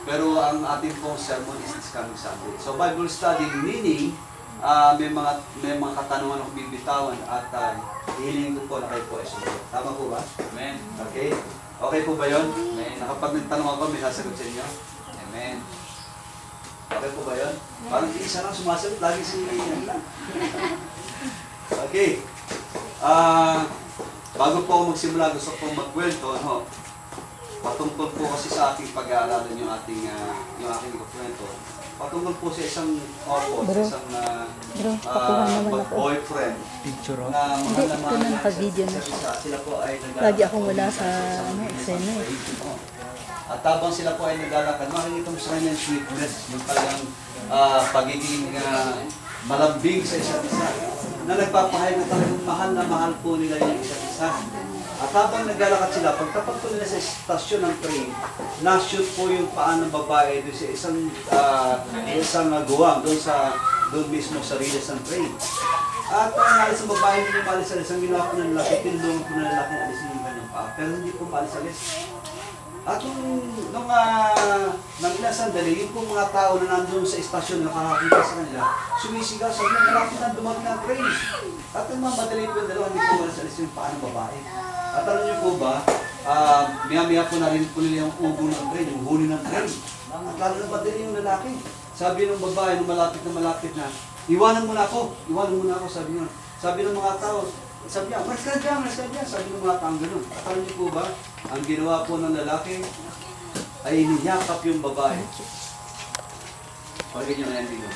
Pero ang ating pong sermon is this coming Sunday. So Bible study meaning, may mga katanungan akong bibitawan at hiling ko po na kayo po ay sumunod. Tama po ba? Amen. Okay? Okay po ba yun? Amen. Nakapag nagtanong ako, may sasagot sa inyo? Amen. Okay po ba yun? Parang isa lang sumasagot, lagi si yan lang. Okay. Bago po ako magsimula, gusto ko magkwento, no? Patungkol po kasi sa ating pag-aaralan yung aking kwento. Patungkol po sa isang couple, isang boyfriend na mahal na mahal na sila po ay naglalakad. Lagi akong wala sa eksena. At habang sila po ay naglalakad, makikita mo sa kanya yung sweetness, yung talagang pagiging malambing sa isa't isa, na nagpapahayag na talagang mahal po nila yung isa't isa. At habang naglalakad sila, pagtapat po nila sa istasyon ng train, na-shoot po yung paa ng babae doon sa isang guwang, doon mismo sa riles ng train. At ang alis ng babae, hindi maalis-alis. Ang ginawa po ng lalaki, tinulungan po ng lalaki na alisin yung kanyang paa. Pero hindi po maalis-alis. At nung ilang sandali, yung mga tao na nandun sa istasyon na nakakakita sa kanila, sumisigaw sa kanila, malapit na dumating ang train. At ang mga madali po yung dalawa, hindi po maalis-alis yung paa ng babae. At alam niyo po ba, maya-maya po narinig po nila yung ugo ng train, yung huni ng train. At lalo na madali yung lalaki. Sabi ng babae, nung malapit na, iwanan mo na ako, sabi niya. Sabi ng mga tao, sabi niya, mas ka dyan, sabi ng mga tao gano'n. At alam niyo po ba, ang ginawa po ng lalaki ay niyakap yung babae. Pagkakit niyo na yan dito.